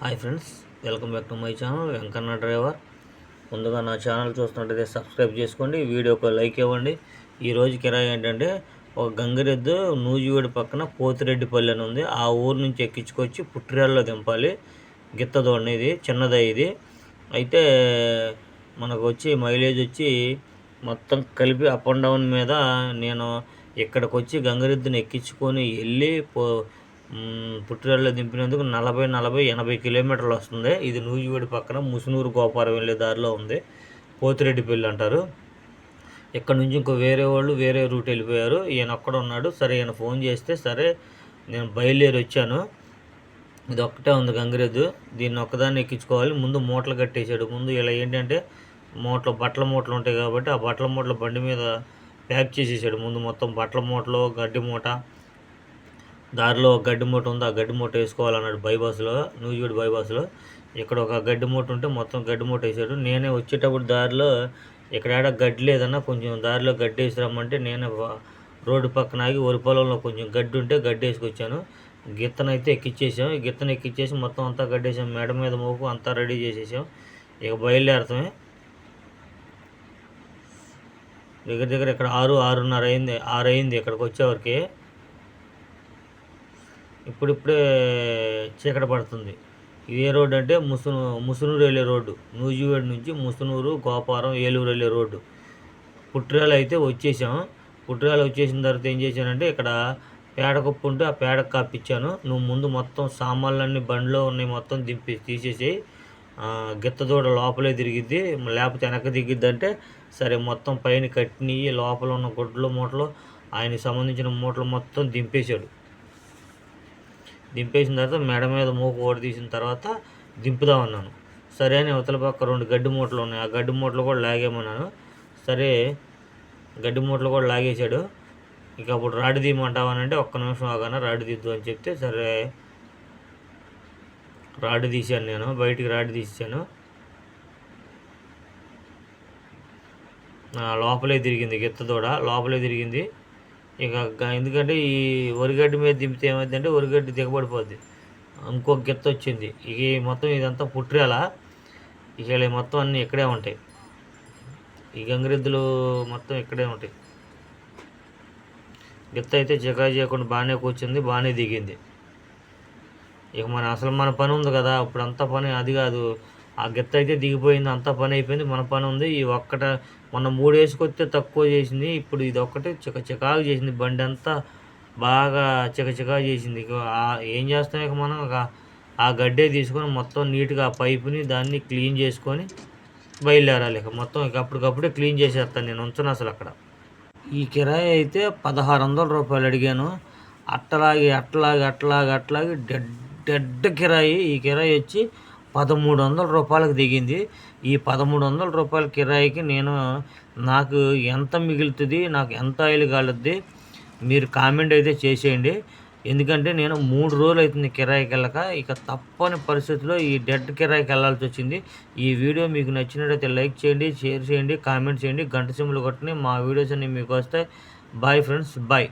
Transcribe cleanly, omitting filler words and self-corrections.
Hi friends, welcome back to my channel Venkanna driver. ముందుగా నా channel చూస్తున్నట్టయితే సబ్స్క్రైబ్ చేసుకోండి, వీడియోకి లైక్ ఇవ్వండి. ఈరోజు కిరాయి ఏంటంటే ఒక గంగిరెద్దు నూజివీడు పక్కన పోతిరెడ్డిపల్లి అని ఉంది. ఆ ఊరు నుంచి ఎక్కించుకొచ్చి పుట్టిరాల్లో దింపాలి. గిత్తదోడిని, ఇది చిన్నదే. ఇది అయితే మనకు వచ్చి మైలేజ్ వచ్చి మొత్తం కలిపి అప్ అండ్ డౌన్ మీద నేను ఇక్కడికి వచ్చి గంగిరెద్దుని ఎక్కించుకొని వెళ్ళి పుట్టిరాల్లో దింపినందుకు 40-80 కిలోమీటర్లు వస్తుంది. ఇది నూజివీడు పక్కన ముసునూరు గోపారం వెళ్ళే దారిలో ఉంది. పోతిరెడ్డిపల్లి అంటారు. ఇక్కడ నుంచి ఇంకో వేరే వాళ్ళు వేరే రూట్ వెళ్ళిపోయారు. ఈయన ఒక్కడ ఉన్నాడు. సరే, ఈయన ఫోన్ చేస్తే సరే నేను బయలుదేరి వచ్చాను. ఇది ఒక్కటే ఉంది గంగిరెద్దు. దీన్ని ఒక్కదాన్ని ఎక్కించుకోవాలి. ముందు మూటలు కట్టేశాడు. ముందు ఇలా ఏంటంటే బట్టల మూటలు ఉంటాయి కాబట్టి ఆ బట్టల మూటలు బండి మీద ప్యాక్ చేసేసాడు. ముందు మొత్తం బట్టల మూటలు, గడ్డి మూట, దారిలో ఒక గడ్డి మూట ఉంది, ఆ గడ్డి మూట వేసుకోవాలన్నాడు బైపాస్లో, నూజివీడు బైపాస్లో. ఇక్కడ ఒక గడ్డి మూట ఉంటే మొత్తం గడ్డి మూట వేసాడు. నేనే వచ్చేటప్పుడు దారిలో ఇక్కడ గడ్డి లేదన్నా కొంచెం దారిలో గడ్డి వేసి రమ్మంటే నేనే రోడ్డు పక్కన ఆగి వరి పొలంలో కొంచెం గడ్డి ఉంటే గడ్డి వేసుకొచ్చాను. గిత్తనైతే ఎక్కిచ్చేసాం. గిత్తను ఎక్కిచ్చేసి మొత్తం అంతా గడ్డేసాం. మేడ మీద మోపు అంతా రెడీ చేసేసాం. ఇక బయలుదేరతామే. దగ్గర ఇక్కడ 6-6:30 అయింది. 6 అయింది ఇక్కడికి వచ్చేవరకు. ఇప్పుడిప్పుడే చీకటి పడుతుంది. ఇదే రోడ్డు అంటే ముసునూరు వెళ్ళే రోడ్డు. నూజివీడు నుంచి ముసునూరు, గోపారం, ఏలూరు వెళ్ళే రోడ్డు. పుట్టిరాలు అయితే వచ్చేసాం. పుట్టిరాలు వచ్చేసిన తర్వాత ఏం చేశానంటే ఇక్కడ పేడకప్పు ఉంటే ఆ పేడకు కాపిచ్చాను. నువ్వు ముందు మొత్తం సామాన్లన్నీ బండిలో ఉన్నాయి మొత్తం తీసేసి గిత్తదూడ లోపలే తిరిగిద్ది, లేకపోతే వెనక్కి దిగిద్ది అంటే సరే మొత్తం పైన కట్టినవి లోపల ఉన్న గుడ్లు మూటలు ఆయనకి సంబంధించిన మూటలు మొత్తం దింపేశాడు. దింపేసిన తర్వాత మెడ మీద మూకు ఓడి తీసిన తర్వాత దింపుదామన్నాను. సరే అని అవతల పక్క 2 గడ్డి మూటలు ఉన్నాయి. ఆ గడ్డి మూటలు కూడా లాగేమన్నాను. సరే, గడ్డి మూటలు కూడా లాగేశాడు. ఇక అప్పుడు రాడి తీయమంటావనంటే ఒక్క నిమిషం ఆగానే రాడి తీద్దు అని చెప్తే సరే రాడ్ తీశాను. నేను బయటికి రాడ్ తీసాను. లోపలే తిరిగింది గిత్తదూడ, లోపలే తిరిగింది. ఇక ఎందుకంటే ఈ వరిగడ్డి మీద దింపితే ఏమైందంటే వరిగడ్డి దిగబడిపోద్ది. ఇంకొక గిత్త వచ్చింది. ఇక మొత్తం ఇదంతా పుట్టిరాల. ఇక మొత్తం అన్నీ ఇక్కడే ఉంటాయి. ఈ గంగిరెద్దులు మొత్తం ఇక్కడే ఉంటాయి. గిత్త అయితే చికాకు చేయకుండా బాగానే కూర్చుంది, బాగానే దిగింది. ఇక మన పని ఉంది కదా, ఇప్పుడు అంతా పని అది కాదు. ఆ గిత్త అయితే దిగిపోయింది, అంతా పని అయిపోయింది, మన పని ఉంది. ఈ మొన్న 3 వేసుకొస్తే తక్కువ చేసింది, ఇప్పుడు ఇది ఒక్కటే చికాకు చేసింది. బండి అంతా బాగా చికాకు చేసింది. ఏం చేస్తాం ఇక మనం ఆ గడ్డే తీసుకొని మొత్తం నీట్గా ఆ పైపుని దాన్ని క్లీన్ చేసుకొని బయలుదేరాలి. ఇక మొత్తం అప్పటికప్పుడే క్లీన్ చేసేస్తాను నేను, ఉంచను అసలు అక్కడ. ఈ కిరాయి అయితే 1600 రూపాయలు అడిగాను. అట్లాగే డెడ్ కిరాయి. ఈ కిరాయి వచ్చి 1300 రూపాయలకు దిగింది. ఈ 1300 రూపాయల కిరాయికి నాకు ఎంత మిగులుతుంది, నాకు ఎంత ఆయిల్ కాలుద్ది మీరు కామెంట్ అయితే చేసేయండి. ఎందుకంటే నేను 3 రోజులు అవుతుంది కిరాయికి వెళ్ళక. ఇక తప్పని పరిస్థితిలో ఈ డెడ్ కిరాయికి వెళ్ళాల్సి వచ్చింది. ఈ వీడియో మీకు నచ్చినట్టయితే లైక్ చేయండి, షేర్ చేయండి, కామెంట్ చేయండి, గంట సింబల్ కొట్టని మా వీడియోస్ అన్నీ మీకు వస్తాయి. Bye friends, bye.